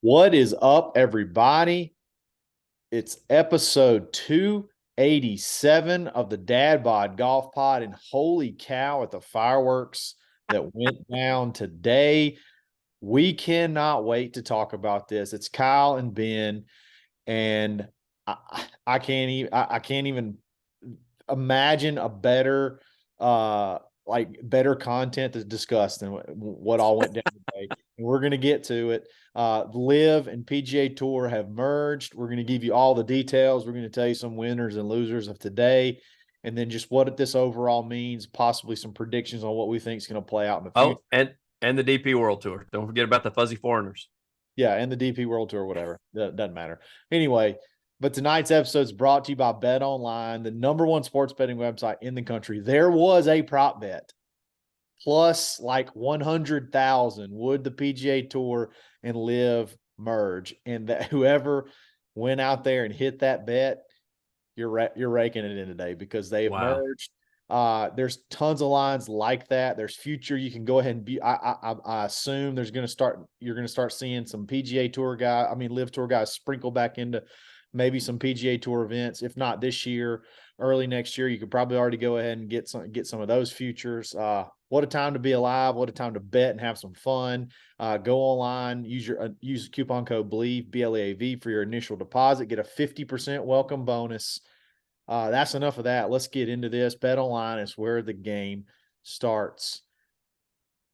What is up, everybody? It's episode 287 of the Dad Bod Golf Pod, and holy cow, at the fireworks that went down today. We cannot wait to talk about this. It's Kyle and Ben, and I can't even imagine a better better content to discuss than what all went down today. And we're going to get to it. LIV and PGA Tour have merged. We're going to give you all the details. We're going to tell you some winners and losers of today, and then just what this overall means, possibly some predictions on what we think is going to play out in the future. Oh, and the DP World Tour. Don't forget about the fuzzy foreigners. Yeah, and the DP World Tour, whatever. That doesn't matter. Anyway, but tonight's episode is brought to you by Bet Online, the number one sports betting website in the country. There was a prop bet plus like 100,000. Would the PGA Tour and LIV merge? And that whoever went out there and hit that bet, you're raking it in today because they have merged. There's tons of lines like that. There's future. You can go ahead and be. I assume you're going to start seeing some PGA Tour LIV Tour guys sprinkle back into maybe some PGA Tour events. If not this year, early next year, you could probably already go ahead and get some of those futures. What a time to be alive! What a time to bet and have some fun. Go online, use coupon code BLEAV BLEAV for your initial deposit. Get a 50% welcome bonus. That's enough of that. Let's get into this. Bet Online is where the game starts.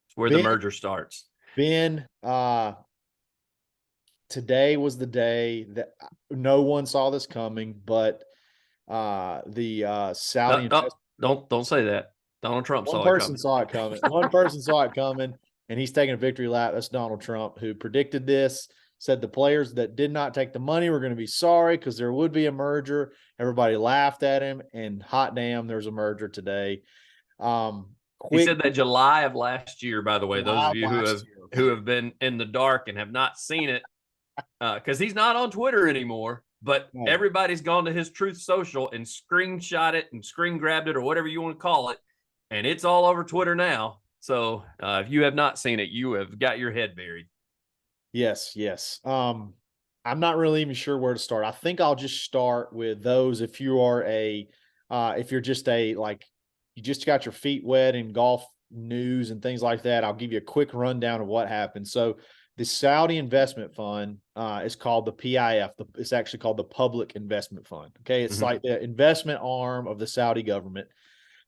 It's where the merger starts. Ben, today was the day that no one saw this coming, but the Saudi don't say that. Donald Trump saw it coming. One person saw it coming, and he's taking a victory lap. That's Donald Trump, who predicted this. Said the players that did not take the money were going to be sorry because there would be a merger. Everybody laughed at him, and hot damn, there's a merger today. He said that July of last year, by the way, those of you who have been in the dark and have not seen it, because he's not on Twitter anymore, but everybody's gone to his Truth Social and screenshot it and screen grabbed it or whatever you want to call it, and it's all over Twitter now. So if you have not seen it, you have got your head buried. Yes. I'm not really even sure where to start. I think I'll just start with those. If you are if you're just you just got your feet wet in golf news and things like that, I'll give you a quick rundown of what happened. So the Saudi Investment Fund is called the PIF. It's actually called the Public Investment Fund. Okay. It's like the investment arm of the Saudi government.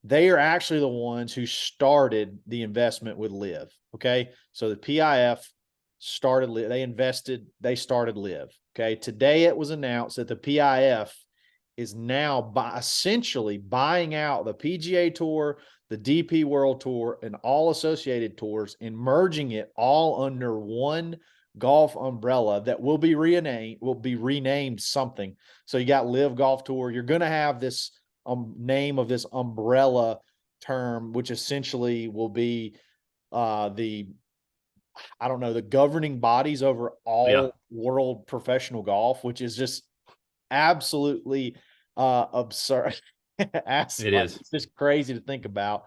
They are actually the ones who started the investment with LIV. Okay. So the PIF started LIV. Okay. Today it was announced that the PIF is now essentially buying out the PGA Tour, the DP World Tour, and all associated tours, and merging it all under one golf umbrella that will be renamed something. So you got LIV Golf Tour. You're going to have this name of this umbrella term, which essentially will be the governing bodies over all world professional golf, which is just absolutely absurd. It is. It's just crazy to think about.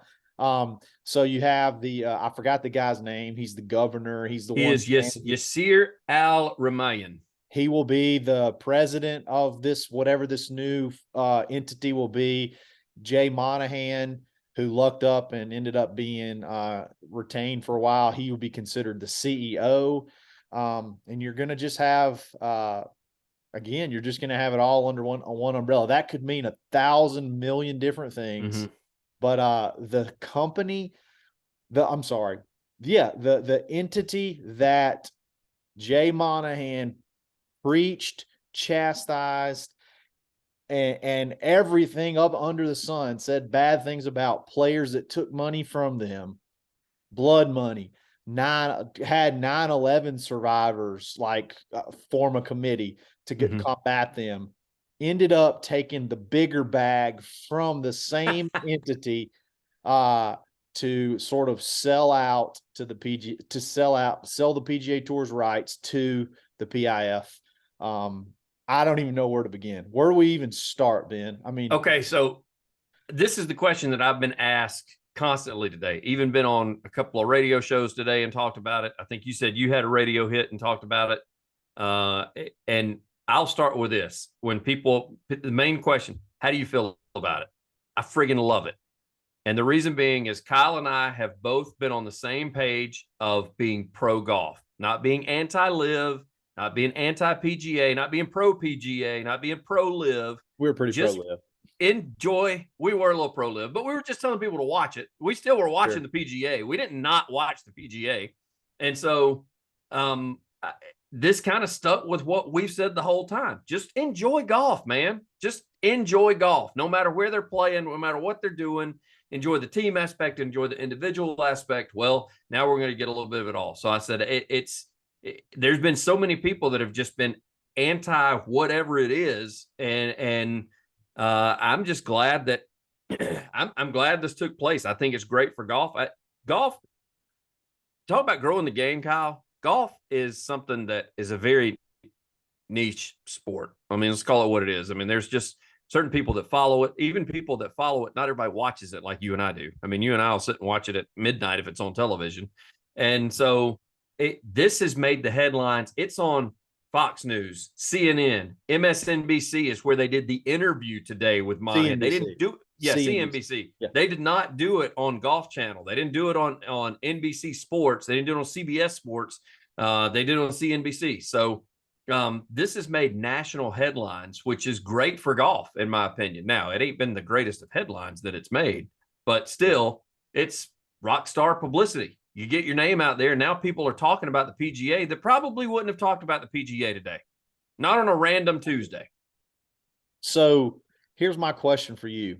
So you have I forgot the guy's name. He's the governor. He's the one. Is Yasir Al-Rumayyan. He will be the president of this, whatever this new entity will be. Jay Monahan, who lucked up and ended up being retained for a while, he will be considered the CEO. And you're going to just have, you're just going to have it all under one umbrella. That could mean 1,000 million different things. But the entity that Jay Monahan preached, chastised, and everything up under the sun, said bad things about players that took money from them, blood money, had 9/11 survivors form a committee to combat them, ended up taking the bigger bag from the same entity to sort of sell the PGA Tour's rights to the PIF. I don't even know where to begin. Where do we even start, Ben? Okay, so this is the question that I've been asked constantly today. Even been on a couple of radio shows today and talked about it. I think you said you had a radio hit and talked about it. And I'll start with this. When people, the main question, how do you feel about it? I friggin' love it. And the reason being is Kyle and I have both been on the same page of being pro golf, not being anti-live, not being anti-PGA, not being pro PGA, not being pro live. We're pretty pro live. Enjoy. We were a little pro live, but we were just telling people to watch it. We still were watching the PGA. We didn't not watch the PGA. And so this kind of stuck with what we've said the whole time. Just enjoy golf, man. Just enjoy golf, no matter where they're playing, no matter what they're doing. Enjoy the team aspect, enjoy the individual aspect. Well, now we're going to get a little bit of it all. So I said, there's been so many people that have just been anti whatever it is. And I'm just glad that I'm glad this took place. I think it's great for golf. Golf, talk about growing the game, Kyle. Golf is something that is a very niche sport. I mean, let's call it what it is. I mean, there's just certain people that follow it, even people that follow it. Not everybody watches it like you and I do. I mean, you and I will sit and watch it at midnight if it's on television. And so this has made the headlines. It's on Fox News, CNN, MSNBC is where they did the interview today with Monahan. They didn't do CNBC. Yeah. They did not do it on Golf Channel. They didn't do it on NBC Sports. They didn't do it on CBS Sports. They did it on CNBC. So this has made national headlines, which is great for golf, in my opinion. Now, it ain't been the greatest of headlines that it's made, but still, it's rock star publicity. You get your name out there. Now people are talking about the PGA that probably wouldn't have talked about the PGA today. Not on a random Tuesday. So here's my question for you,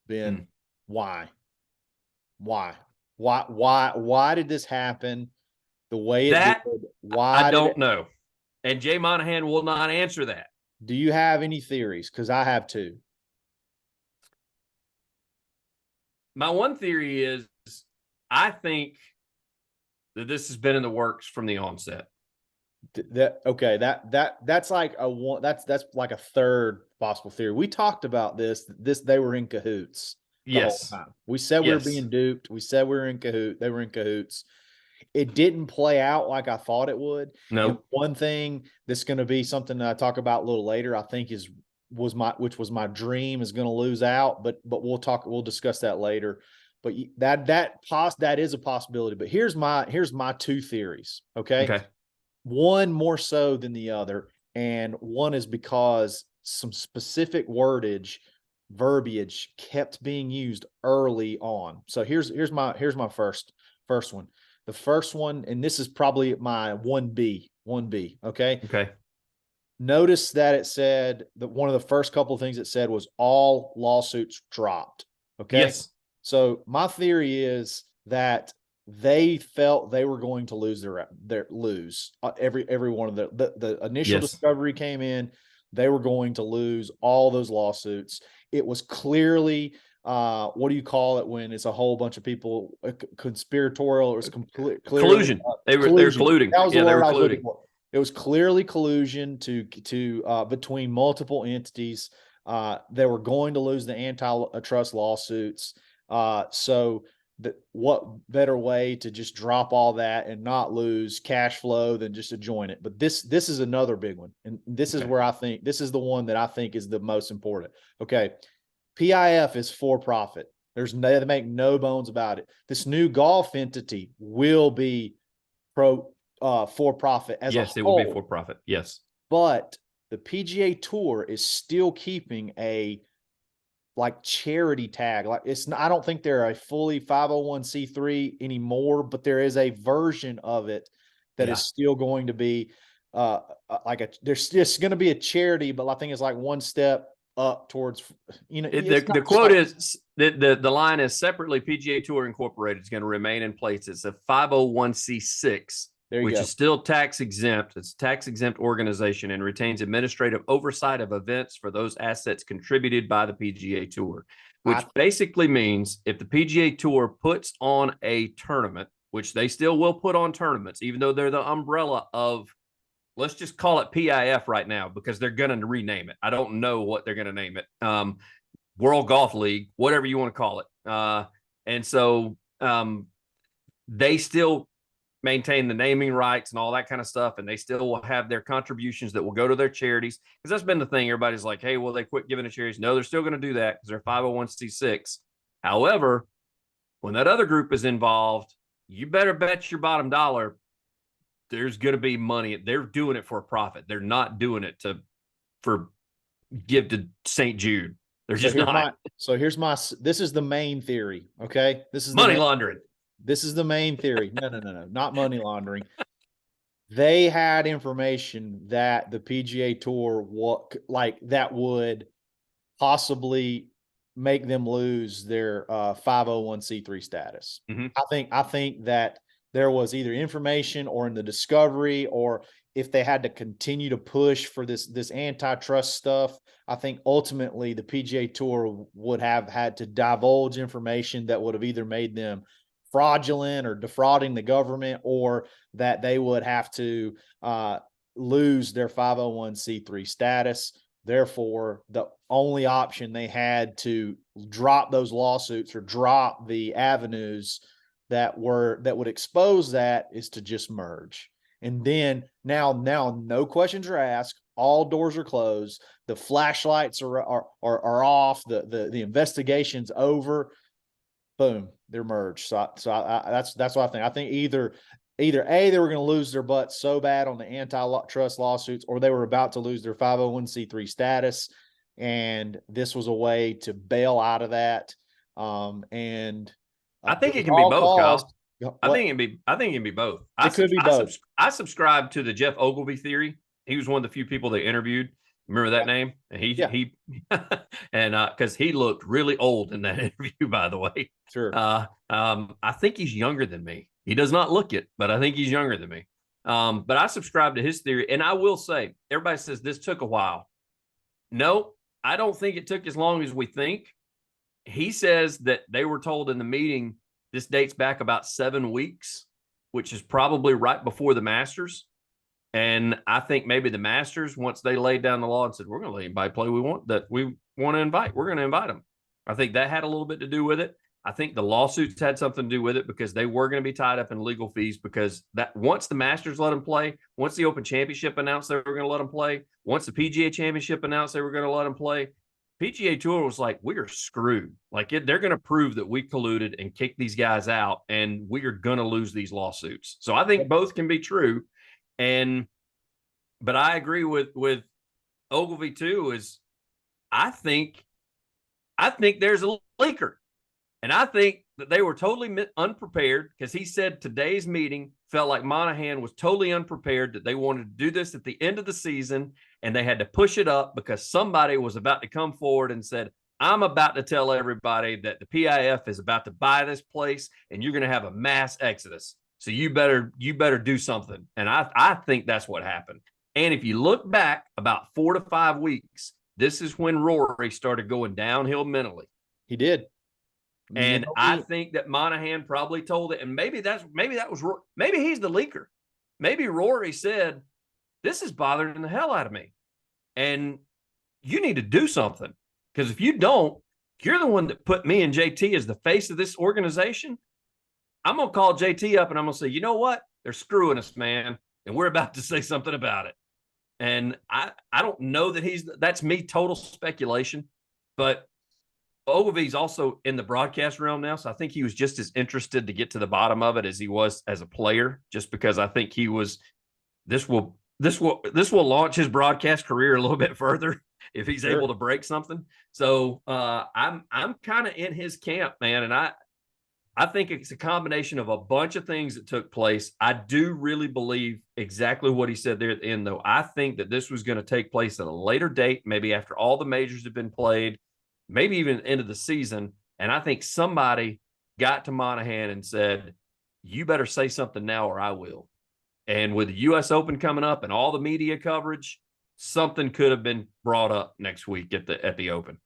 Ben. Why did this happen the way it did? Why? I don't know. And Jay Monahan will not answer that. Do you have any theories? Because I have two. My one theory is I think that this has been in the works from the onset. That's like a third possible theory. We talked about this they were in cahoots the whole time. We said we were being duped. We said we were in cahoots. They were in cahoots. It didn't play out like I thought it would. No. One thing that's going to be something that I talk about a little later, I think was my dream, is going to lose out, but we'll discuss that later. But that is a possibility. But here's my two theories. Okay. One more so than the other, and one is because some specific verbiage kept being used early on. So here's my first one. The first one, and this is probably my 1B. Okay. Notice that it said that one of the first couple of things it said was all lawsuits dropped. Okay. Yes. So my theory is that they felt they were going to lose every one of the initial discovery came in. They were going to lose all those lawsuits. It was clearly what do you call it when it's a whole bunch of people conspiratorial? It was collusion. They were colluding. That was the word I was looking for. It was clearly collusion to between multiple entities. They were going to lose the antitrust lawsuits. So what better way to just drop all that and not lose cash flow than just to join it? But this is another big one. And this is where I think this is the one that I think is the most important. Okay. PIF is for profit. They make no bones about it. This new golf entity will be for profit as a whole. Yes, it will be for profit. Yes. But the PGA Tour is still keeping a charity tag. I don't think they're a fully 501c3 anymore, but there is a version of it that is still going to be there's just going to be a charity, but I think it's like one step up towards, the quote is the line is separately PGA Tour Incorporated is going to remain in place. It's a 501c6, which is still tax exempt. It's a tax exempt organization and retains administrative oversight of events for those assets contributed by the PGA Tour, which basically means if the PGA Tour puts on a tournament, which they still will put on tournaments, even though they're the umbrella of, let's just call it PIF right now, because they're going to rename it. I don't know what they're going to name it. World Golf League, whatever you want to call it. And so they still maintain the naming rights and all that kind of stuff, and they still will have their contributions that will go to their charities. Because that's been the thing. Everybody's like, hey, well, they quit giving to charities. No, they're still going to do that because they're 501c6. However, when that other group is involved, you better bet your bottom dollar there's going to be money. They're doing it for a profit. They're not doing it for give to St. Jude. They're just not. This is the main theory. Okay. This is money laundering. This is the main theory. No, not money laundering. They had information that the PGA Tour would possibly make them lose their 501c3 status. Mm-hmm. I think that there was either information or in the discovery, or if they had to continue to push for this antitrust stuff, I think ultimately the PGA Tour would have had to divulge information that would have either made them fraudulent or defrauding the government, or that they would have to lose their 501c3 status. Therefore, the only option they had to drop those lawsuits or drop the avenues that would expose that is to just merge. And then now no questions are asked. All doors are closed. The flashlights are off. The investigation's over. Boom, they're merged. So that's what I think. I think either A, they were going to lose their butts so bad on the antitrust lawsuits, or they were about to lose their 501c3 status, and this was a way to bail out of that. I think it can be both, Kyle. I think it can be both. It could be both. I subscribe to the Jeff Ogilvy theory. He was one of the few people they interviewed. Remember that name? And he and because he looked really old in that interview, by the way. Sure. I think he's younger than me. He does not look it, but I think he's younger than me. But I subscribe to his theory, and I will say, everybody says this took a while. No, I don't think it took as long as we think. He says that they were told in the meeting this dates back about 7 weeks, which is probably right before the Masters. And I think maybe the Masters, once they laid down the law and said, we're going to let anybody play we want to invite, we're going to invite them. I think that had a little bit to do with it. I think the lawsuits had something to do with it because they were going to be tied up in legal fees, because that once the Masters let them play, once the Open Championship announced they were going to let them play, once the PGA Championship announced they were going to let them play, PGA Tour was like, we are screwed. Like they're going to prove that we colluded and kick these guys out, and we are going to lose these lawsuits. So I think both can be true. But I agree with Ogilvy too. Is I think there's a leaker, and I think that they were totally unprepared, because he said today's meeting felt like Monahan was totally unprepared, that they wanted to do this at the end of the season, and they had to push it up because somebody was about to come forward and said, I'm about to tell everybody that the PIF is about to buy this place, and you're going to have a mass exodus. So you better do something. And I think that's what happened. And if you look back about 4 to 5 weeks, this is when Rory started going downhill mentally. He did. And I think that Monahan probably told it. And maybe he's the leaker. Maybe Rory said, this is bothering the hell out of me, and you need to do something. Because if you don't, you're the one that put me and JT as the face of this organization. I'm going to call JT up and I'm going to say, you know what? They're screwing us, man. And we're about to say something about it. And I don't know that that's me, total speculation, but Ogilvy's also in the broadcast realm now. So I think he was just as interested to get to the bottom of it as he was as a player, just because I think this will launch his broadcast career a little bit further if he's able to break something. So I'm kind of in his camp, man. And I think it's a combination of a bunch of things that took place. I do really believe exactly what he said there at the end, though. I think that this was going to take place at a later date, maybe after all the majors have been played, maybe even the end of the season. And I think somebody got to Monahan and said, you better say something now or I will. And with the U.S. Open coming up and all the media coverage, something could have been brought up next week at the Open.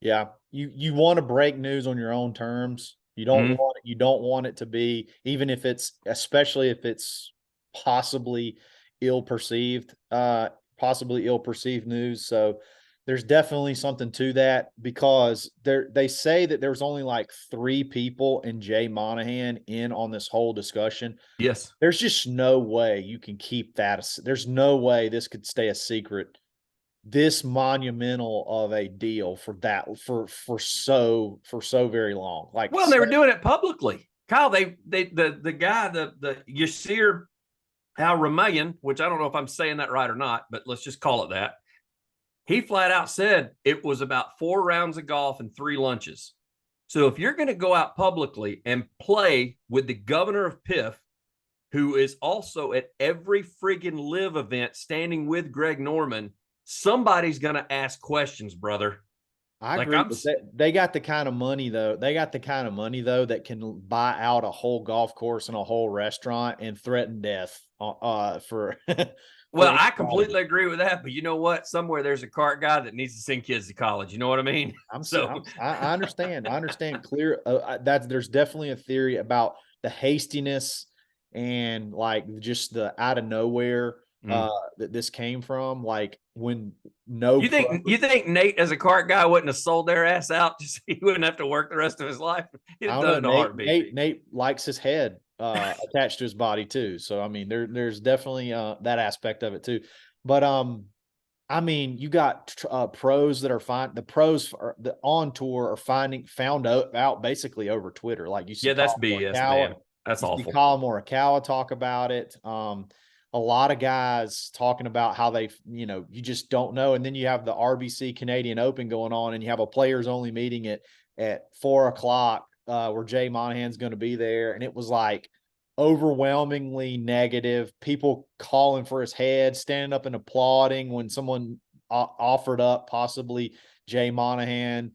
Yeah, you want to break news on your own terms. You don't want it to be, even if especially if it's possibly ill perceived news. So there's definitely something to that, because they say that there's only like 3 people and Jay Monahan in on this whole discussion. Yes. There's just no way you can keep that. There's no way this could stay a secret, this monumental of a deal for so very long. Like, well, they were doing it publicly. Kyle, the guy, the Yasir Al Ramayan, which I don't know if I'm saying that right or not, but let's just call it that. He flat out said it was about 4 rounds of golf and 3 lunches. So if you're going to go out publicly and play with the governor of PIF, who is also at every friggin' live event standing with Greg Norman, somebody's going to ask questions, brother. I agree. They got the kind of money, though. They got the kind of money, though, that can buy out a whole golf course and a whole restaurant and threaten death for. Well, I completely agree with that, but you know what? Somewhere there's a cart guy that needs to send kids to college. You know what I mean? I understand. I understand clear. There's definitely a theory about the hastiness and like just the out of nowhere that this came from. Like when you think Nate as a cart guy wouldn't have sold their ass out just so he wouldn't have to work the rest of his life? He'd have done it in a heartbeat. Nate likes his head attached to his body too. So I mean, there's definitely that aspect of it too. But I mean, you got pros that are fine. The pros on tour are found out basically over Twitter. Like you see, that's BS, man. That's awful. Colin Morikawa talk about it. A lot of guys talking about how they, you just don't know. And then you have the RBC Canadian Open going on, and you have a players only meeting at 4:00 where Jay Monahan's going to be there. And it was like overwhelmingly negative, people calling for his head, standing up and applauding when someone offered up possibly Jay Monahan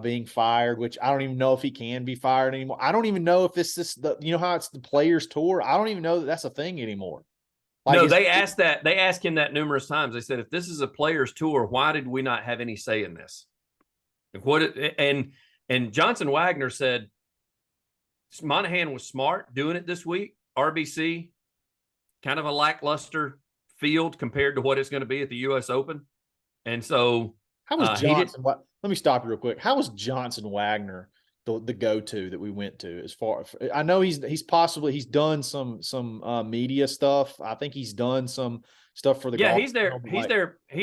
being fired, which I don't even know if he can be fired anymore. I don't even know if this is how it's the players tour. I don't even know that that's a thing anymore. Like, no, they asked him that numerous times. They said, if this is a players tour, why did we not have any say in this? And Johnson Wagner said Monahan was smart doing it this week. RBC, kind of a lackluster field compared to what it's going to be at the U.S. Open. And so how was Johnson? Let me stop you real quick. How was Johnson Wagner the go-to that we went to? As far I know, he's done some media stuff. I think he's done some stuff for the golf. He's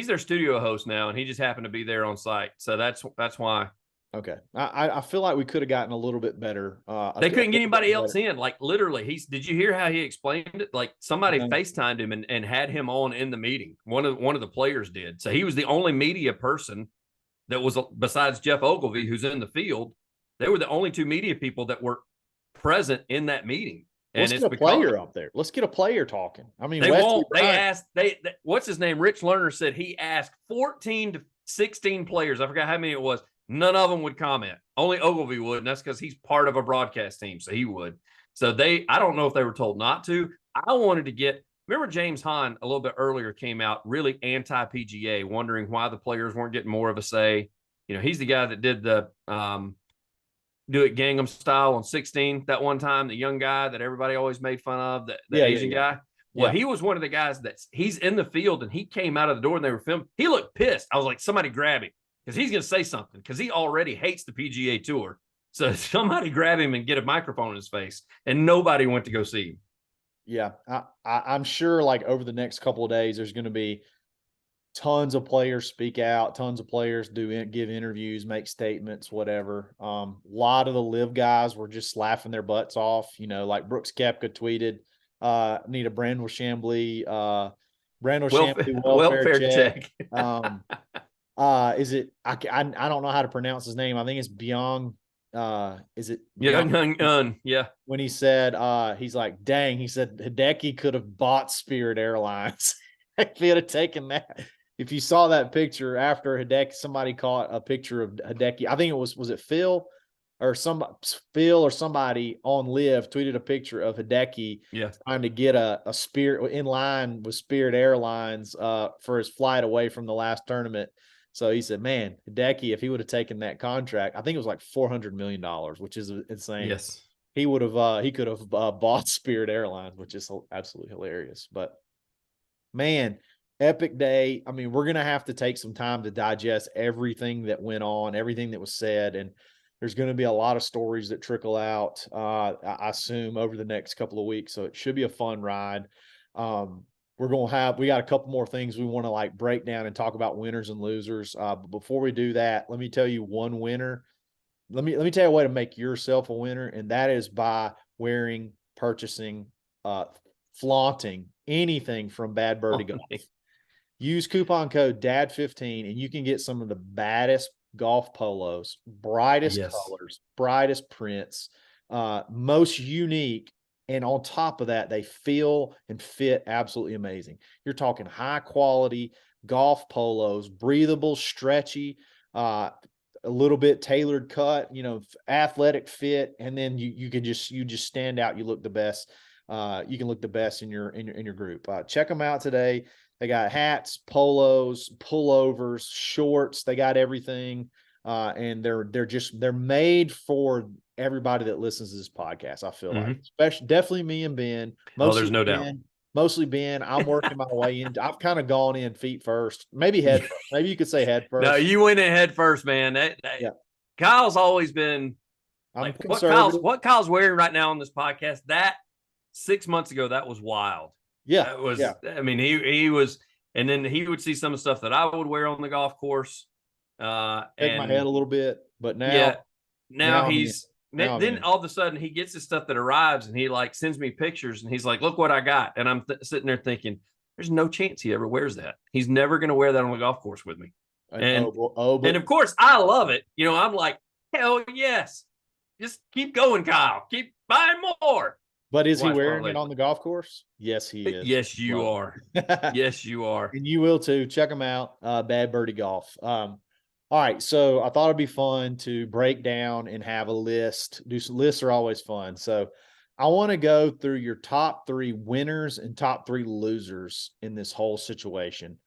their studio host now, and he just happened to be there on site. So that's why. Okay. I feel like we could have gotten a little bit better. They couldn't get anybody else in. Like, literally, did you hear how he explained it? Like, somebody FaceTimed him and had him on in the meeting. One of the players did. So he was the only media person that was, besides Jeff Ogilvy, who's in the field. They were the only 2 media people that were present in that meeting. And let's get a player up there. Let's get a player talking. I mean, what's his name? Rich Lerner said he asked 14 to 16 players. I forgot how many it was. None of them would comment. Only Ogilvy would, and that's because he's part of a broadcast team, so he would. So I don't know if they were told not to. I wanted to remember James Hahn a little bit earlier came out really anti-PGA, wondering why the players weren't getting more of a say. He's the guy that did the Do It Gangnam Style on 16 that one time, the young guy that everybody always made fun of, the Asian guy. Well, he was one of the guys he's in the field, and he came out of the door and they were filming. He looked pissed. I was like, somebody grab him, because he's going to say something, because he already hates the PGA Tour. So somebody grab him and get a microphone in his face, and nobody went to go see him. Yeah, I'm sure like over the next couple of days, there's going to be tons of players speak out, tons of players give interviews, make statements, whatever. A lot of the live guys were just laughing their butts off. Like Brooks Koepka tweeted, need a Brandel Chambly, welfare check. Is it? I don't know how to pronounce his name. I think it's Byung. Is it? Yeah. When he said, he's like, dang, he said Hideki could have bought Spirit Airlines if he had taken that. If you saw that picture after Hideki, somebody caught a picture of Hideki. I think it was it Phil or somebody on Live tweeted a picture of Hideki trying to get a Spirit in line with Spirit Airlines for his flight away from the last tournament. So he said, man, Hideki, if he would have taken that contract, I think it was like $400 million, which is insane. Yes. He could have bought Spirit Airlines, which is absolutely hilarious. But man, epic day. I mean, we're going to have to take some time to digest everything that went on, everything that was said. And there's going to be a lot of stories that trickle out, I assume, over the next couple of weeks. So it should be a fun ride. We got a couple more things we want to like break down and talk about winners and losers. But before we do that, let me tell you one winner. Let me tell you a way to make yourself a winner, and that is by wearing, purchasing, flaunting anything from Bad Birdie Golf. Use coupon code DAD15 and you can get some of the baddest golf polos, brightest colors, brightest prints, most unique. And on top of that, they feel and fit absolutely amazing. You're talking high quality golf polos, breathable, stretchy, a little bit tailored cut, athletic fit. And then you just stand out. You look the best. You can look the best in your group. Check them out today. They got hats, polos, pullovers, shorts. They got everything. And they're made for everybody that listens to this podcast. I feel like, especially definitely me and Ben. There's no doubt. Mostly Ben. I'm working my way in. I've kind of gone in feet first, maybe head first. Maybe you could say head first. No, you went in head first, man. Yeah. Kyle's always been like what Kyle's wearing right now on this podcast. That 6 months ago, that was wild. Yeah, that was. Yeah. I mean, he was, and then he would see some of the stuff that I would wear on the golf course. Take my head a little bit, but now, then all of a sudden he gets his stuff that arrives and he like sends me pictures and he's like, look what I got. And I'm sitting there thinking, there's no chance he ever wears that. He's never going to wear that on the golf course with me. And of course I love it. I'm like, hell yes. Just keep going, Kyle. Keep buying more. But is he wearing it on the golf course? Yes, he is. Yes, you are. Yes, you are. And you will too. Check him out. Bad Birdie Golf. All right, so I thought it'd be fun to break down and have a list. Lists are always fun. So I want to go through your top 3 winners and top 3 losers in this whole situation.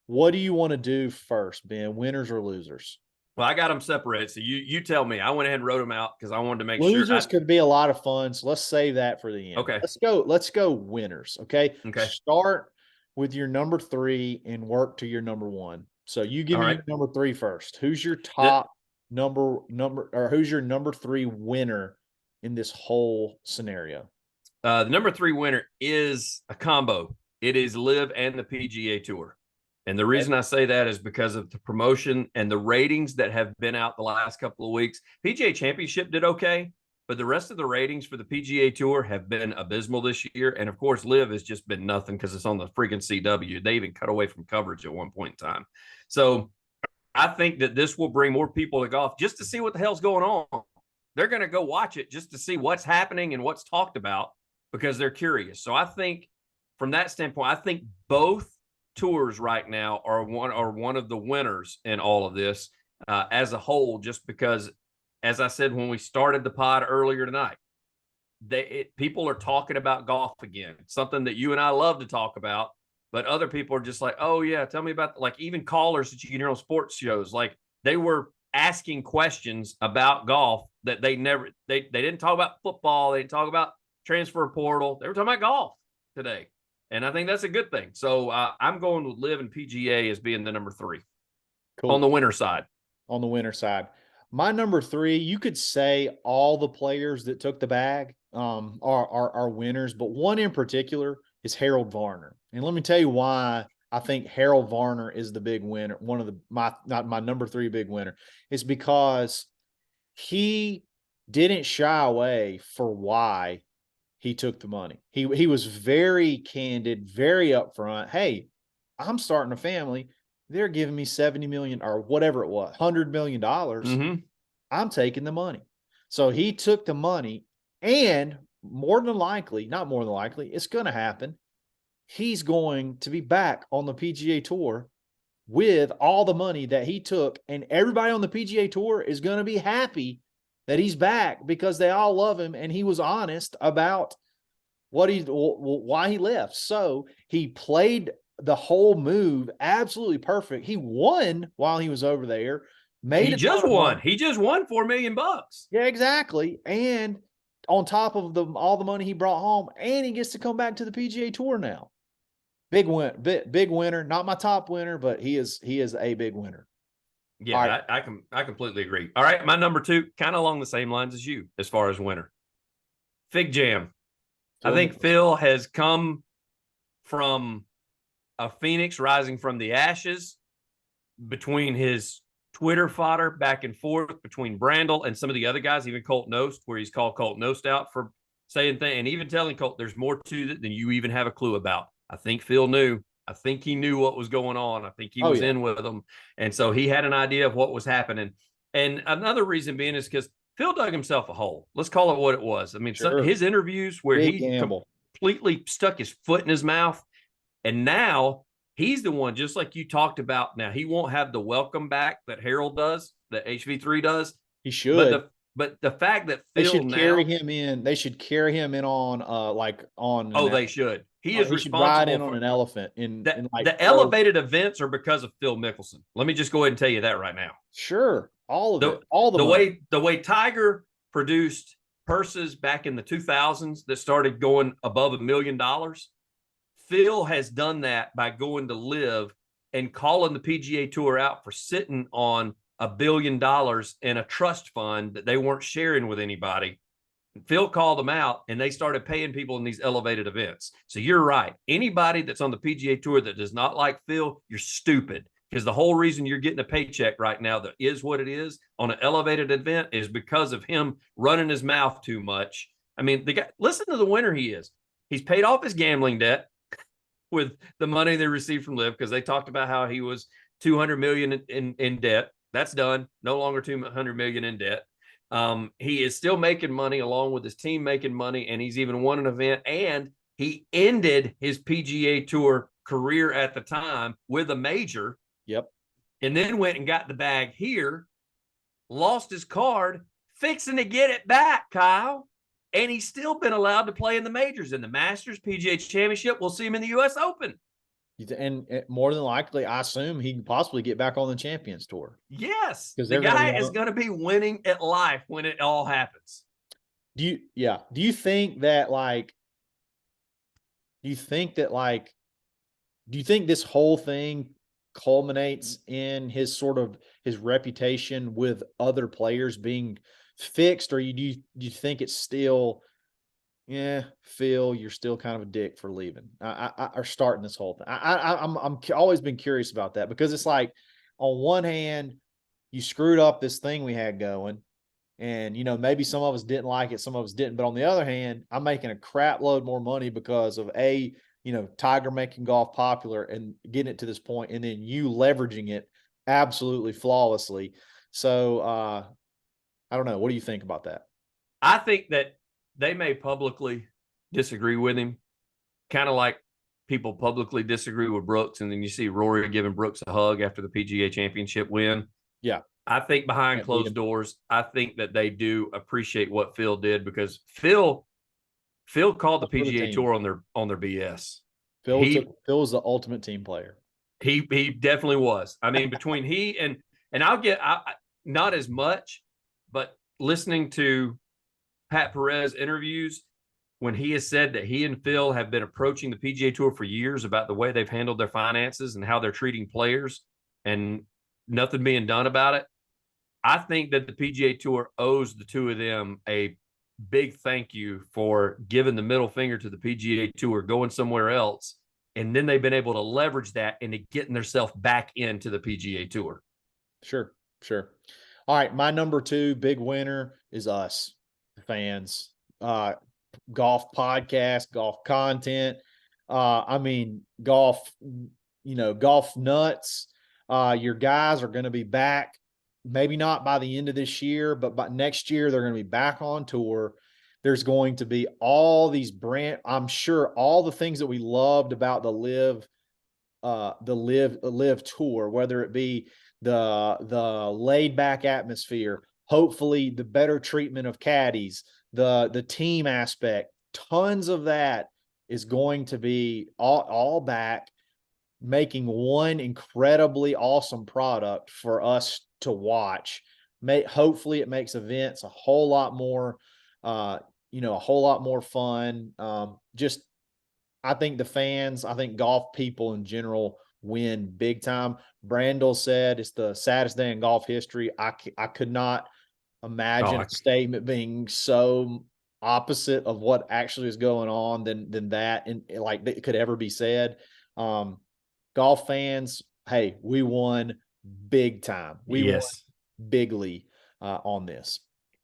What do you want to do first, Ben? Winners or losers? Well, I got them separated. So you tell me. I went ahead and wrote them out because I wanted to make sure. Losers could be a lot of fun. So let's save that for the end. Okay. Let's go winners. Okay. Okay. Start with your number 3 and work to your number 1. So you give me number 3 first. Who's your top number or who's your number 3 winner in this whole scenario? The number 3 winner is a combo. It is LIV and the PGA Tour. And the reason I say that is because of the promotion and the ratings that have been out the last couple of weeks. PGA Championship did okay, but the rest of the ratings for the PGA Tour have been abysmal this year. And of course, LIV has just been nothing because it's on the freaking CW. They even cut away from coverage at one point in time. So I think that this will bring more people to golf just to see what the hell's going on. They're going to go watch it just to see what's happening and what's talked about because they're curious. So I think from that standpoint, I think both tours right now are one of the winners in all of this as a whole, just because, as I said when we started the pod earlier tonight, people are talking about golf again, something that you and I love to talk about, but other people are just like, oh yeah, tell me about, like, even callers that you can hear on sports shows, like they were asking questions about golf that they didn't talk about football, they didn't talk about transfer portal, they were talking about golf today. And I think that's a good thing. So I'm going with LIV and PGA as being the number 3. Cool. On the winner side. On the winner side. My number 3, you could say all the players that took the bag are winners, but one in particular is Harold Varner. And let me tell you why I think Harold Varner is the big winner. My number 3 big winner is because he didn't shy away for why he took the money. He was very candid, very upfront. Hey, I'm starting a family. They're giving me 70 million or whatever it was, $100 million. I'm taking the money. So he took the money, and not more than likely, it's going to happen. He's going to be back on the PGA Tour with all the money that he took, and everybody on the PGA Tour is going to be happy that he's back because they all love him, and he was honest about why he left. So he played the whole move absolutely perfect. He won while he was over there. He just won $4 million. Yeah, exactly. And on top of all the money he brought home, and he gets to come back to the PGA Tour now. big winner. Not my top winner, but he is a big winner. Yeah, right. I completely agree. All right, my number 2, kind of along the same lines as you as far as winner. Fig Jam. I think Phil has come from a phoenix rising from the ashes between his Twitter fodder back and forth between Brandel and some of the other guys, even Colt Knost, where he's called Colt Knost out for saying things and even telling Colt there's more to it than you even have a clue about. I think Phil knew. I think he knew what was going on. I think he was in with them. And so he had an idea of what was happening. And another reason being is because Phil dug himself a hole. Let's call it what it was. I mean, his interviews where he completely stuck his foot in his mouth, and now he's the one, just like you talked about. Now he won't have the welcome back that Harold does, that HV3 does. He should. But the fact that Phil they should carry him in. They should carry him in on on. Oh, they should. He is responsible. Ride in on an elephant. The elevated events are because of Phil Mickelson. Let me just go ahead and tell you that right now. Sure, all of it. All the way Tiger produced purses back in the 2000s that started going above $1 million. Phil has done that by going to LIV and calling the PGA Tour out for sitting on $1 billion in a trust fund that they weren't sharing with anybody. Phil called them out, and they started paying people in these elevated events. So you're right. Anybody that's on the PGA Tour that does not like Phil, you're stupid. Because the whole reason you're getting a paycheck right now that is what it is on an elevated event is because of him running his mouth too much. I mean, the guy, listen to the winner he is. He's paid off his gambling debt with the money they received from LIV, because they talked about how he was $200 million in debt. That's done. No longer $200 million in debt. He is still making money along with his team making money, and he's even won an event, and he ended his PGA Tour career at the time with a major. Yep. And then went and got the bag here, lost his card, fixing to get it back, Kyle. And he's still been allowed to play in the majors, in the Masters, PGA Championship. We'll see him in the U.S. Open. And more than likely, I assume he can possibly get back on the Champions Tour. Yes. The guy is going to be winning at life when it all happens. Do you think that this whole thing culminates in his reputation with other players being fixed, or do you think it's still, Phil, you're still kind of a dick for leaving, or starting this whole thing? I'm always been curious about that, because it's like, on one hand, you screwed up this thing we had going, and maybe some of us didn't like it, some of us didn't, but on the other hand, I'm making a crap load more money because of Tiger making golf popular and getting it to this point, and then you leveraging it absolutely flawlessly. So I don't know. What do you think about that? I think that they may publicly disagree with him, kind of like people publicly disagree with Brooks, and then you see Rory giving Brooks a hug after the PGA Championship win. Yeah. I think behind closed doors, I think that they do appreciate what Phil did, because Phil called the PGA Tour on their BS. Phil was the ultimate team player. He definitely was. I mean, between he and I not as much, but listening to Pat Perez interviews, when he has said that he and Phil have been approaching the PGA Tour for years about the way they've handled their finances and how they're treating players, and nothing being done about it. I think that the PGA Tour owes the two of them a big thank you for giving the middle finger to the PGA Tour, going somewhere else, and then they've been able to leverage that into getting themselves back into the PGA Tour. Sure. All right, my number 2 big winner is us, fans. Golf podcast, golf content. Golf, golf nuts. Your guys are going to be back. Maybe not by the end of this year, but by next year, they're going to be back on tour. There's going to be all these I'm sure all the things that we loved about the LIV tour, whether it be the laid back atmosphere, hopefully the better treatment of caddies, the team aspect, tons of that is going to be all back, making one incredibly awesome product for us to watch. Hopefully it makes events a whole lot more, a whole lot more fun. I think the fans, I think golf people in general win big time. Brandel said it's the saddest day in golf history. I could not imagine a statement being so opposite of what actually is going on than that, and like that could ever be said. Golf fans, hey, we won big time. We won bigly on this.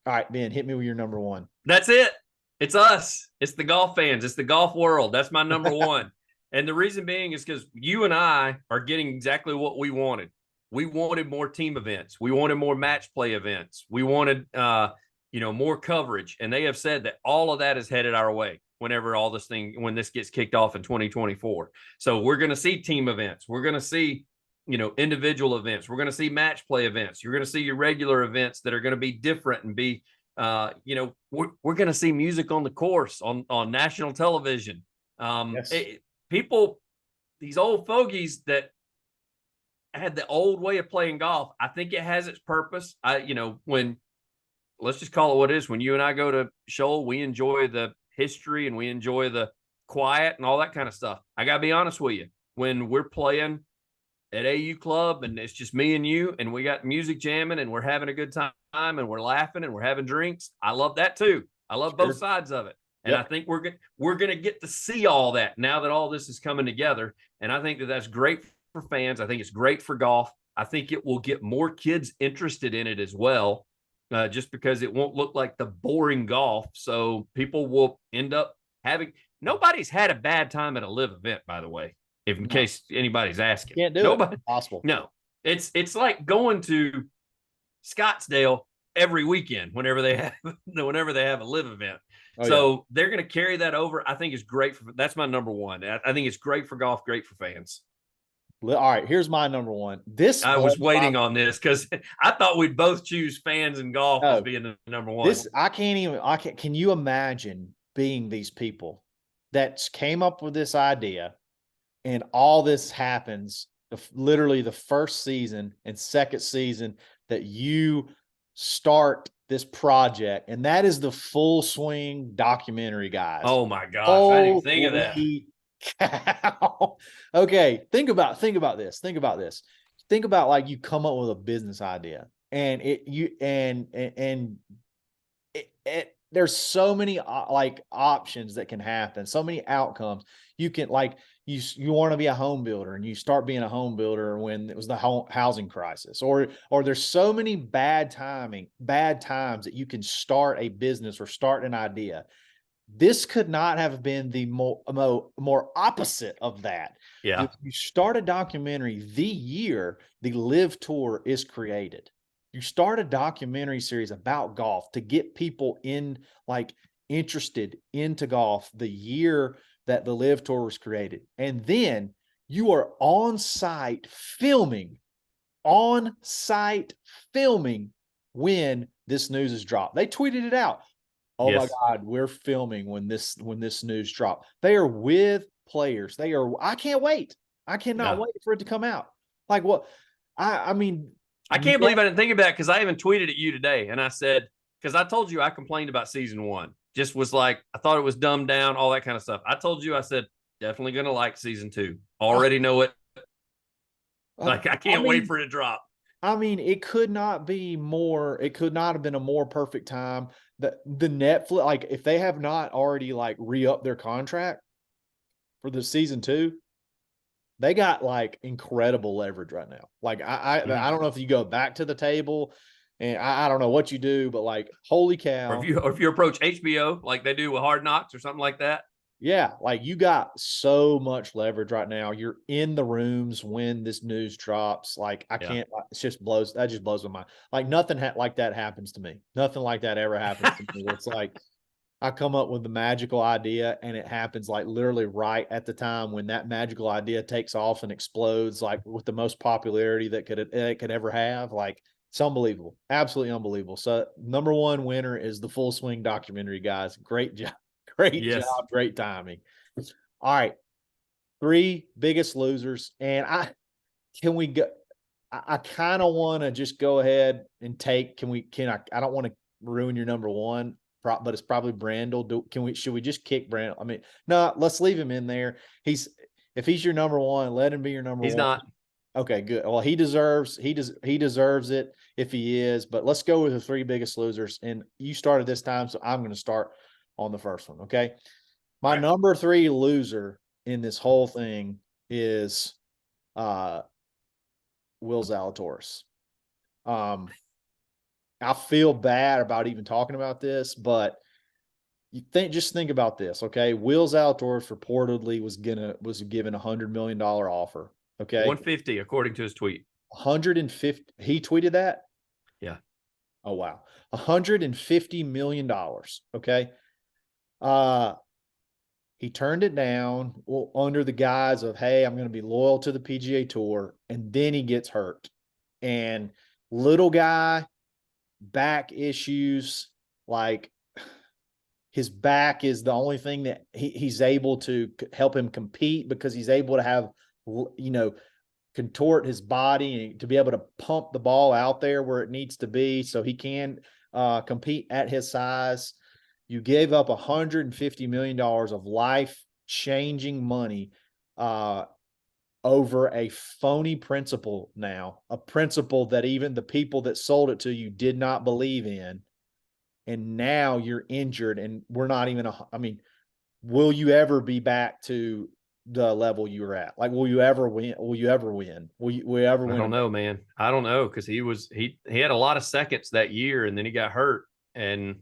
All right, Ben, hit me with your number one. That's it. It's us. It's the golf fans. It's the golf world. That's my number one. And the reason being is because you and I are getting exactly what we wanted. We wanted more team events. We wanted more match play events. We wanted, more coverage. And they have said that all of that is headed our way when this gets kicked off in 2024. So we're going to see team events. We're going to see, individual events. We're going to see match play events. You're going to see your regular events that are going to be different and be, we're going to see music on the course on national television. Yes. People, these old fogies that had the old way of playing golf, I think it has its purpose. When let's just call it what it is. When you and I go to Shoal, we enjoy the history and we enjoy the quiet and all that kind of stuff. I got to be honest with you. When we're playing at AU Club and it's just me and you and we got music jamming and we're having a good time and we're laughing and we're having drinks, I love that too. I love both sides of it. And I think we're going to get to see all that now that all this is coming together. And I think that that's great for fans. I think it's great for golf. I think it will get more kids interested in it as well, just because it won't look like the boring golf. So people will end up nobody's had a bad time at a live event, by the way, in case anybody's asking. Can't do it. Possible. No, it's like going to Scottsdale every weekend whenever they have a live event. They're going to carry that over. I think it's great that's my number one. I think it's great for golf, great for fans. All right, here's my number one. I was waiting on this because I thought we'd both choose fans and golf as being the number one. Can you imagine being these people that came up with this idea and all this happens literally the first season and second season that you start this project, and that is the Full Swing documentary, guys. Oh my gosh, I didn't think of that. Cow. Okay, think about this. Think about like you come up with a business idea, and there's so many like options that can happen, so many outcomes. You can like you want to be a home builder and you start being a home builder when it was the housing crisis, or there's so many bad times that you can start a business or start an idea. This could not have been the more opposite of that. Yeah. If you start a documentary the year the LIV Tour is created, you start a documentary series about golf to get people interested into golf the year that the LIV Tour was created. And then you are on site filming when this news is dropped. They tweeted it out. Oh my God, we're filming when this news dropped. They are with players. I can't wait. I cannot wait for it to come out. Like what? I mean, I can't believe I didn't think of that, because I even tweeted at you today and I said, because I told you I complained about season one. Just was like, I thought it was dumbed down, all that kind of stuff. I told you, I said, definitely going to like season two. Already know it. Like, I can't wait for it to drop. I mean, it could not have been a more perfect time. The Netflix, like if they have not already like re-upped their contract for the season two, they got like incredible leverage right now. Like I don't know if you go back to the table, and I don't know what you do, but like, holy cow. Or if you approach HBO like they do with Hard Knocks or something like that. Yeah, like you got so much leverage right now. You're in the rooms when this news drops. Like I can't. It just blows my mind. Like nothing like that happens to me. Nothing like that ever happens to me. It's like I come up with the magical idea, and it happens like literally right at the time when that magical idea takes off and explodes, like with the most popularity that it could ever have. Like it's unbelievable, absolutely unbelievable. So number one winner is the Full Swing documentary, guys. Great job. Great job. Great timing. All right. 3 biggest losers. And I kind of want to just go ahead and I don't want to ruin your number one. but it's probably Brandel. Should we just kick Brandel? I mean, no, let's leave him in there. If he's your number one, let him be your number one. He's not. Okay, good. Well, he deserves it if he is, but let's go with the three biggest losers. And you started this time, so I'm going to start on the first one. Okay. My number 3 loser in this whole thing is Will Zalatoris. I feel bad about even talking about this, but just think about this. Okay. Will Zalatoris reportedly was given $100 million offer. Okay. 150 according to his tweet. 150. He tweeted that? Yeah. Oh, wow. $150 million. Okay. He turned it down under the guise of, hey, I'm going to be loyal to the PGA Tour. And then he gets hurt. And little guy, back issues, like his back is the only thing that he's able to help him compete, because he's able to have, contort his body and to be able to pump the ball out there where it needs to be so he can compete at his size. You gave up $150 million of life-changing money over a phony principle now, a principle that even the people that sold it to you did not believe in. And now you're injured, and we're not even will you ever be back to the level you were at? Like, will you ever win? Will you ever win? Will you ever win? I don't know, man. I don't know, because he had a lot of seconds that year, and then he got hurt. And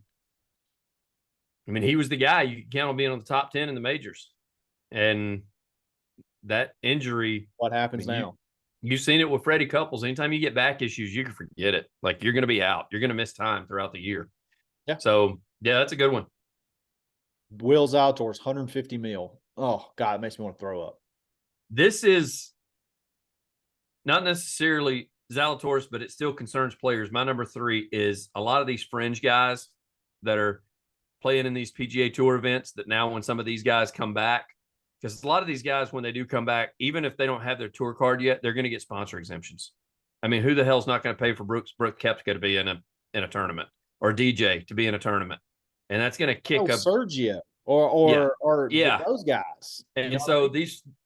I mean, he was the guy you could count on being on the top 10 in the majors. And that injury. What happens now? You've seen it with Freddie Couples. Anytime you get back issues, you can forget it. Like, you're going to be out. You're going to miss time throughout the year. Yeah. So, yeah, that's a good one. Will Zalatoris, 150 mil. Oh, God, it makes me want to throw up. This is not necessarily Zalatoris, but it still concerns players. My number 3 is a lot of these fringe guys that are playing in these PGA Tour events, that now when some of these guys come back, because a lot of these guys, when they do come back, even if they don't have their tour card yet, they're going to get sponsor exemptions. I mean, who the hell's not going to pay for Brooks Koepka to be in a tournament, or DJ to be in a tournament? And that's going to kick up Sergio or those guys. And so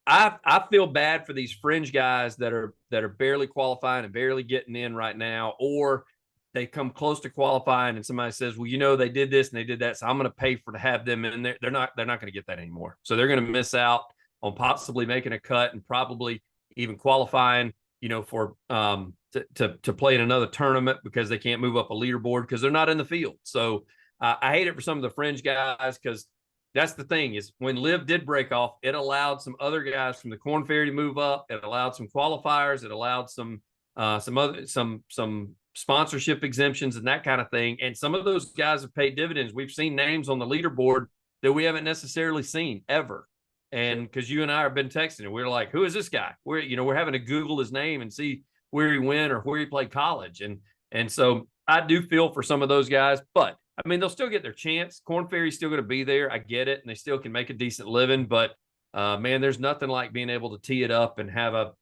I feel bad for these fringe guys that are barely qualifying and barely getting in right now, or they come close to qualifying and somebody says, well, they did this and they did that, so I'm going to pay to have them in there. They're not going to get that anymore. So they're going to miss out on possibly making a cut and probably even qualifying, for to play in another tournament, because they can't move up a leaderboard because they're not in the field. So I hate it for some of the fringe guys, because that's the thing, is when LIV did break off, it allowed some other guys from the Korn Ferry to move up. It allowed some qualifiers. It allowed some sponsorship exemptions and that kind of thing. And some of those guys have paid dividends. We've seen names on the leaderboard that we haven't necessarily seen ever. And because you and I have been texting, and we're like, who is this guy? We're having to Google his name and see where he went or where he played college. And so I do feel for some of those guys, but I mean, they'll still get their chance. Korn Ferry's still going to be there. I get it. And they still can make a decent living, but man, there's nothing like being able to tee it up and have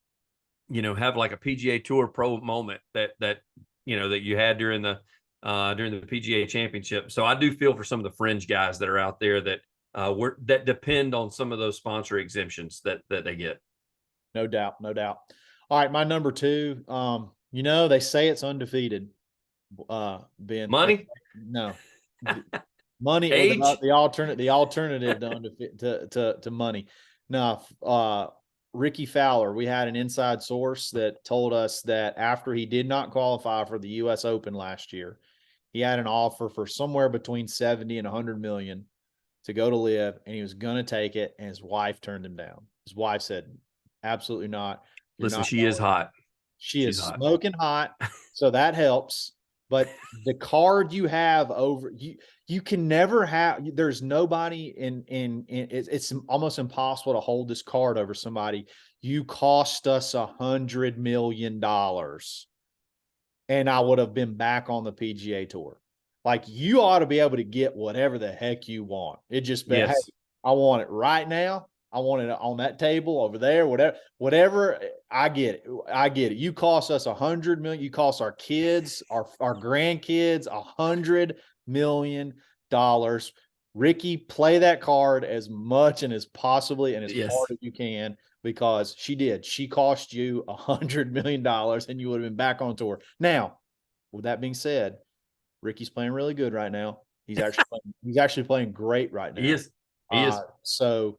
like a PGA Tour Pro moment that you had during the PGA Championship. So I do feel for some of the fringe guys that are out there that depend on some of those sponsor exemptions that they get. No doubt. All right, my number 2. They say it's undefeated. Ben, money? No, money. Age? The alternative to money. No, Ricky Fowler, we had an inside source that told us that after he did not qualify for the U.S. Open last year, he had an offer for somewhere between 70 and 100 million to go to LIV, and he was going to take it, and his wife turned him down. His wife said, absolutely not. Listen, she is hot. She's smoking hot, so that helps. But the card you have over you can never have. There's nobody in it's almost impossible to hold this card over somebody. You cost us $100 million, and I would have been back on the PGA Tour. Like, you ought to be able to get whatever the heck you want. It just be, yes. Hey, I want it right now. I want it on that table over there, whatever. I get it. You cost us $100 million. You cost our kids, our grandkids $100 million. Ricky, play that card as much and as possibly and as hard as you can, because she did. She cost you $100 million and you would have been back on tour. Now, with that being said, Ricky's playing really good right now. He's actually playing great right now. He is. He is. So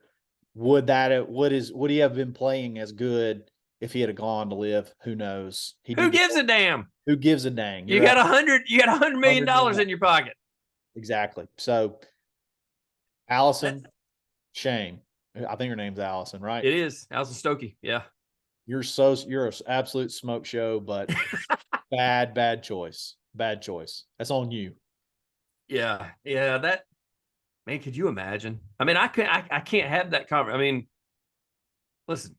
would he have been playing as good if he had gone to LIV? Who knows? Who gives a damn? Who gives a dang? You got $100 million in your pocket. Exactly. So Allison, shame. I think her name's Allison, right? It is. Allison Stokey. Yeah. You're an absolute smoke show, but bad choice. Bad choice. That's on you. Yeah. Yeah. Man, could you imagine? I mean, I can't have that conversation. I mean, listen,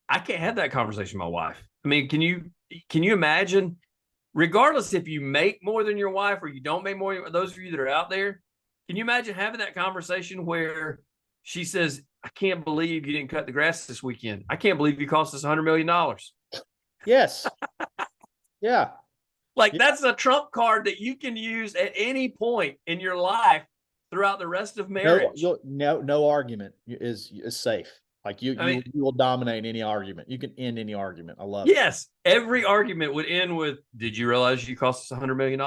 I can't have that conversation with my wife. I mean, can you imagine, regardless if you make more than your wife or you don't make more, those of you that are out there, can you imagine having that conversation where she says, I can't believe you didn't cut the grass this weekend. I can't believe you cost us $100 million. Yes. Yeah. That's a trump card that you can use at any point in your life throughout the rest of marriage. No argument is safe. Like you will dominate any argument. You can end any argument. I love it. Yes. Every argument would end with, did you realize you cost us $100 million?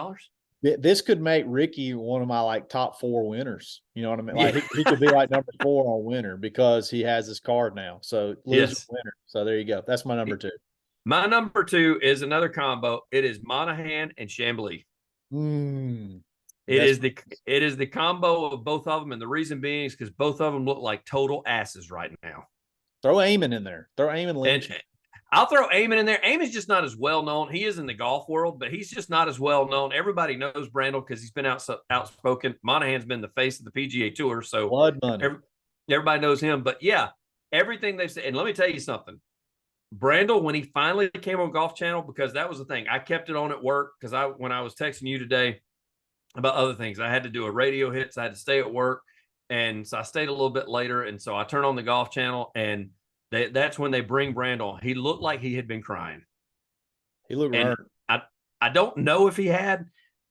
This could make Ricky one of my top 4 winners. You know what I mean? Like he could be like number 4 on winner because he has this card now. So loser, winner. So there you go. That's my number 2. My number 2 is another combo. It is Monahan and Chambly. It is the combo of both of them, and the reason being is because both of them look like total asses right now. Throw Eamon in there. Throw Eamon Lynch. I'll throw Eamon in there. Eamon's just not as well known. He is in the golf world, but he's just not as well known. Everybody knows Brandel because he's been outspoken. Monahan's been the face of the PGA Tour, so blood money. Everybody knows him. But yeah, everything they've said. And let me tell you something. Brandel, when he finally came on Golf Channel, because that was the thing, I kept it on at work because when I was texting you today about other things, I had to do a radio hit, so I had to stay at work, and so I stayed a little bit later, and so I turned on the Golf Channel, and that's when they bring Brandel. He looked like he had been crying. He looked hurt. I don't know if he had.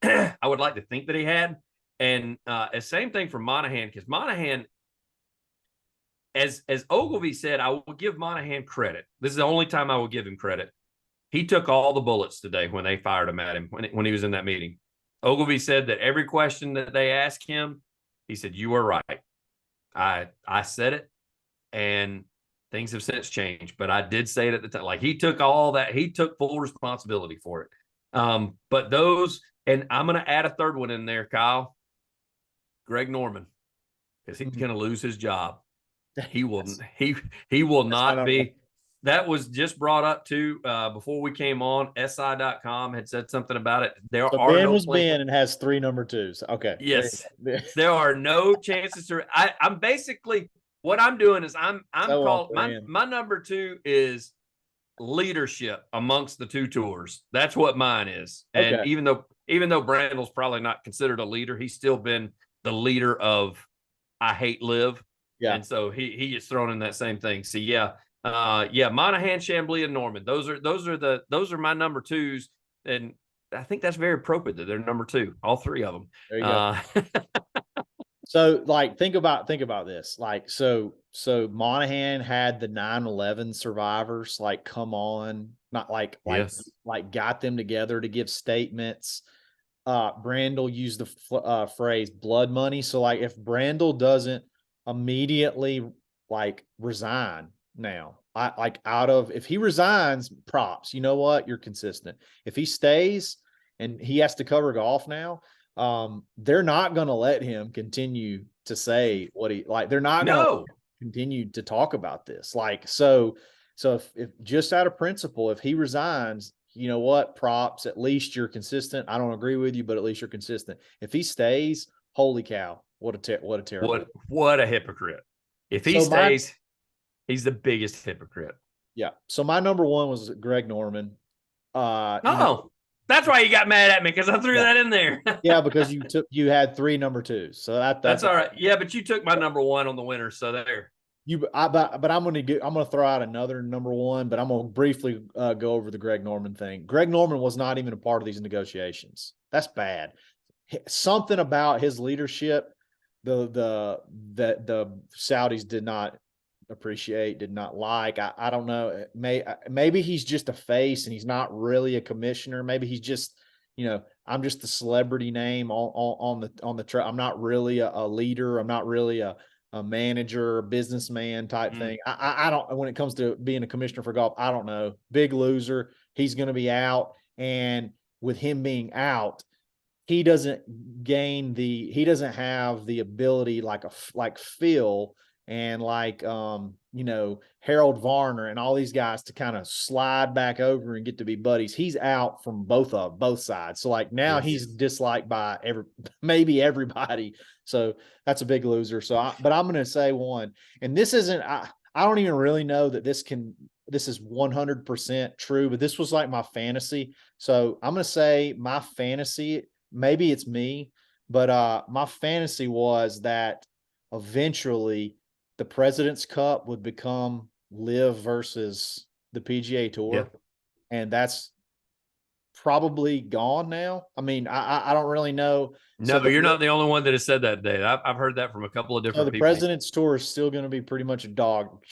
I would like to think that he had. And same thing for Monahan, because Monahan, as Ogilvy said, I will give Monahan credit. This is the only time I will give him credit. He took all the bullets today when they fired him at him when he was in that meeting. Ogilvy said that every question that they asked him, he said, you were right. I said it, and things have since changed, but I did say it at the time. Like, he took all that. He took full responsibility for it. But those, and I'm going to add a third one in there, Kyle, Greg Norman, because he's going to lose his job. He will, he will not be. That was just brought up too before we came on. SI.com had said something about it. Ben was Ben and has 3 number 2s. Okay. Yes. There are no chances I'm basically, what I'm doing is I'm called, my number 2 is leadership amongst the 2 tours. That's what mine is. And even though Brandel's probably not considered a leader, he's still been the leader of I hate LIV. Yeah. And so he gets thrown in that same thing. So Monahan, Chambly, and Norman. Those are my number 2s. And I think that's very appropriate that they're number 2, all 3 of them. There you go. So think about this. So Monahan had the 9/11 survivors, come on, not got them together to give statements. Brandel used the phrase blood money. So if Brandel doesn't immediately resign now, if he resigns, props, you know what? You're consistent. If he stays and he has to cover golf now, they're not going to let him continue to say what they're not going to continue to talk about this. So if just out of principle, if he resigns, you know what, props, at least you're consistent. I don't agree with you, but at least you're consistent. If he stays, holy cow, what a terrible, what a hypocrite. If he stays, he's the biggest hypocrite. Yeah. So my number 1 was Greg Norman. That's why you got mad at me, because I threw that in there. Yeah, because you had 3 number 2s. So that's all right. Yeah, but you took my number 1 on the winner. So there. But I'm gonna throw out another number 1, but I'm gonna briefly go over the Greg Norman thing. Greg Norman was not even a part of these negotiations. That's bad. something about his leadership, the Saudis did not appreciate, did not like. I don't know. Maybe he's just a face and he's not really a commissioner. Maybe he's just, I'm just the celebrity name on the trail. I'm not really a leader. I'm not really a manager, businessman type thing. I don't, when it comes to being a commissioner for golf, I don't know. Big loser. He's going to be out. And with him being out, he doesn't have the ability like Phil and Harold Varner and all these guys to kind of slide back over and get to be buddies. He's out from both sides. So like now he's disliked by maybe everybody. So that's a big loser. So but I'm going to say one, and this isn't, I don't even really know that this is 100% true, but this was like my fantasy. So I'm going to say my fantasy, maybe it's me, but my fantasy was that eventually the President's Cup would become LIV versus the PGA Tour. Yeah. And that's probably gone now. I mean, I don't really know. No, you're not the only one that has said that, Dave. I've heard that from a couple of different people. The President's Tour is still going to be pretty much a dog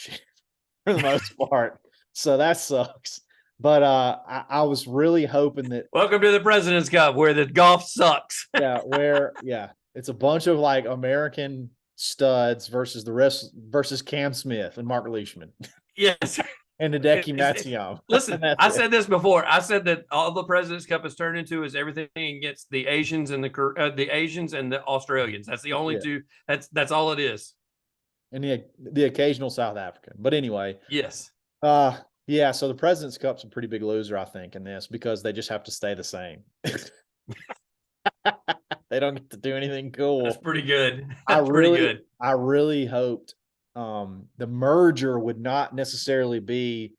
for the most part. So that sucks. But I was really hoping that. Welcome to the President's Cup, where the golf sucks. It's a bunch of like American studs versus Cam Smith and Mark Leishman. Yes. And Hideki Matsuyama. Listen, I said this before. I said that all the President's Cup has turned into is everything against the Asians and the Asians and the Australians. That's the only two. That's all it is. And the occasional South African. But anyway. Yes. Yeah, so the President's Cup's a pretty big loser, I think, in this because they just have to stay the same. They don't get to do anything cool. That's pretty good. I really hoped the merger would not necessarily be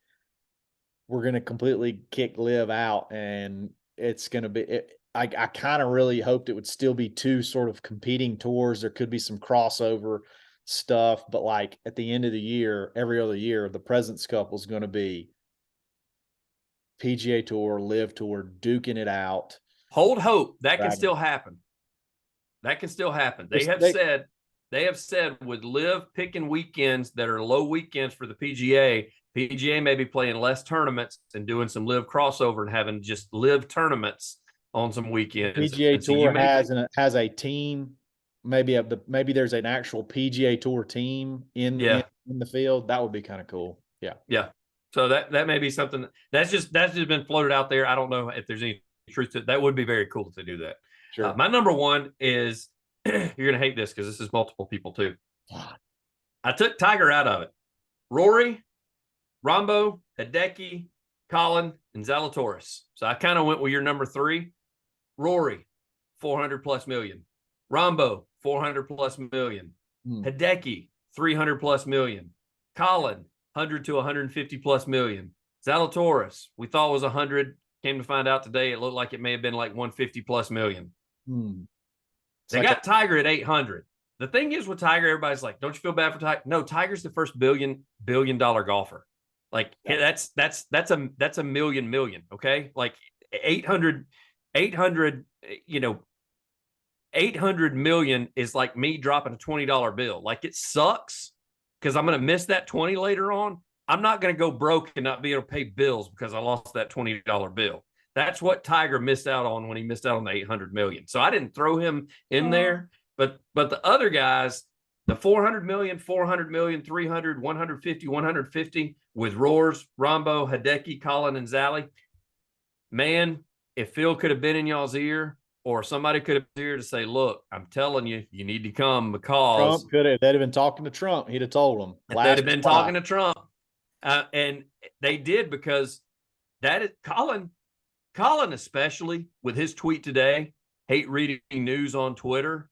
we're going to completely kick LIV out and it's going to be I kind of really hoped it would still be two sort of competing tours. There could be some crossover stuff, but like at the end of the year, every other year, the President's Cup was going to be PGA Tour, LIV Tour, duking it out. Hold hope. That can still happen. That can still happen. They have said with LIV picking weekends that are low weekends for the PGA may be playing less tournaments and doing some LIV crossover and having just LIV tournaments on some weekends. PGA Tour has a team. Maybe there's an actual PGA Tour team in the field. That would be kind of cool. Yeah. Yeah. So that may be something that's just been floated out there. I don't know if there's any truth to it. That would be very cool to do that. Sure. My number one is you're going to hate this because this is multiple people too. I took Tiger out of it. Rory, Rombo, Hideki, Colin, and Zalatoris. So I kind of went with your number three. Rory, 400 plus million. Rombo, 400 plus million. Hideki, 300 plus million. Colin, 100 to 150 plus million. Zalatoris, we thought was 100. Came to find out today, it looked like it may have been like 150 plus million. They got Tiger at 800. The thing is with Tiger, everybody's like, don't you feel bad for Tiger? No, Tiger's the first billion dollar golfer. Like that's a million. Okay. Like 800, 800 million is like me dropping a $20 bill. Like it sucks because I'm going to miss that 20 later on. I'm not going to go broke and not be able to pay bills because I lost that $20 bill. That's what Tiger missed out on when he missed out on the 800 million. So I didn't throw him in there, but the other guys, the 400 million, 300, 150 with Roars, Rombo, Hideki, Colin, and Zally. Man, if Phil could have been in y'all's ear or somebody could have been here to say, look, I'm telling you, you need to come because they'd have been talking to Trump. He'd have told them. They'd have been talking to Trump. And they did because that is Colin, especially with his tweet today, hate reading news on Twitter.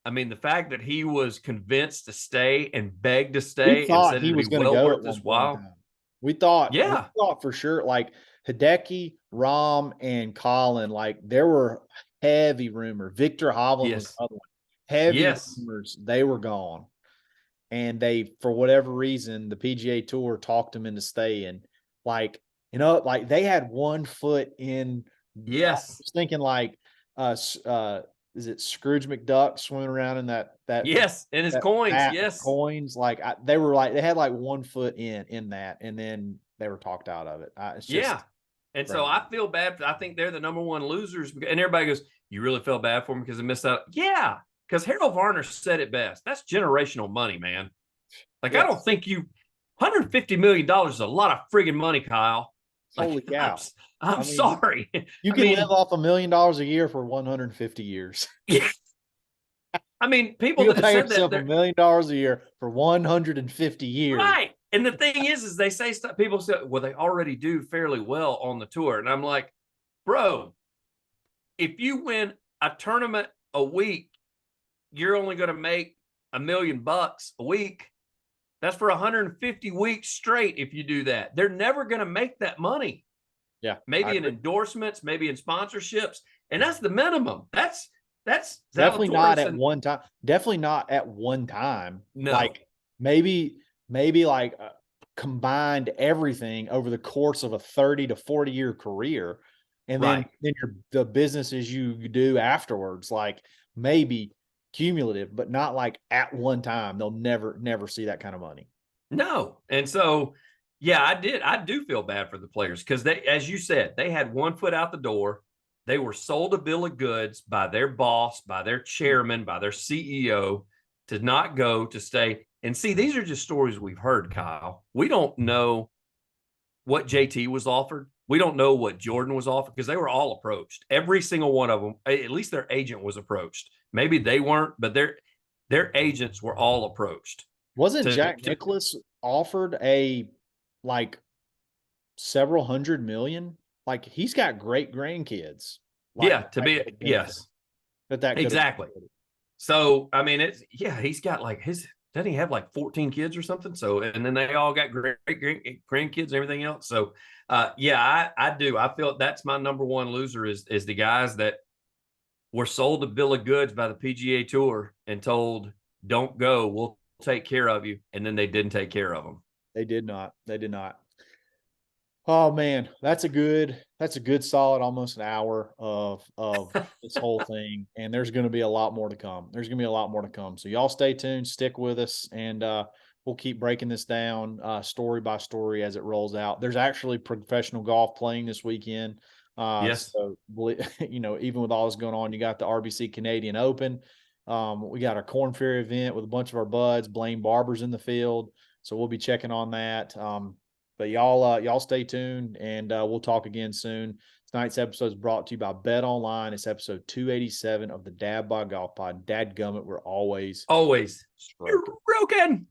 I mean, the fact that he was convinced to stay and begged to stay and said he was going to go worth his while. We thought for sure, like Hideki, Rom, and Colin, like there were heavy rumors. Victor Hovland was another one. Heavy rumors. They were gone. And they, for whatever reason, the PGA Tour talked them into staying. Like, like they had one foot in. Yes. I was thinking like is it Scrooge McDuck swimming around in that yes, and his coins, yes, coins. Like they had like 1 foot in that, and then they were talked out of it. It's just and so I feel bad. I think they're the number one losers, and everybody goes, "You really felt bad for them because they missed out." Yeah, because Harold Varner said it best. That's generational money, man. Like I don't think $150 million is a lot of friggin' money, Kyle. Holy cow! I'm sorry. You can live off $1 million a year for 150 years. Yeah. I mean, people that pay yourself $1 million a year for 150 years. Right. And the thing is they say stuff, people say, well, they already do fairly well on the tour. And I'm like, bro, if you win a tournament a week, you're only going to make $1 million a week. That's for 150 weeks straight. If you do that, they're never going to make that money. Yeah. Maybe in endorsements, maybe in sponsorships. And that's the minimum. That's definitely not at one time. Definitely not at one time. No. Like maybe like combined everything over the course of a 30 to 40 year career. And then the businesses you do afterwards, like maybe cumulative, but not like at one time. They'll never see that kind of money. No. And so, yeah, I do feel bad for the players because they, as you said, they had 1 foot out the door. They were sold a bill of goods by their boss, by their chairman, by their CEO to not go, to stay. And see, these are just stories we've heard, Kyle. We don't know what JT was offered. We don't know what Jordan was offered because they were all approached. Every single one of them, at least their agent was approached. Maybe they weren't, but their agents were all approached. Wasn't Jack Nicklaus offered like several $100 million? Like he's got great grandkids. Like, yes. That exactly. So I mean, he's got like doesn't he have like 14 kids or something? So, and then they all got great grandkids and everything else. So, I do. I feel that's my number one loser is the guys that were sold a bill of goods by the PGA Tour and told, don't go, we'll take care of you. And then they didn't take care of them. They did not. Oh man, that's a good solid almost an hour of this whole thing. And there's going to be a lot more to come. So y'all stay tuned, stick with us, and we'll keep breaking this down story by story as it rolls out. There's actually professional golf playing this weekend. Yes. So, even with all this going on, you got the RBC Canadian Open. We got our Corn Ferry event with a bunch of our buds. Blaine Barber's in the field. So we'll be checking on that. But y'all stay tuned, and we'll talk again soon. Tonight's episode is brought to you by Bet Online. It's episode 287 of the Dad by Golf Pod. Dadgummit, we're always broken.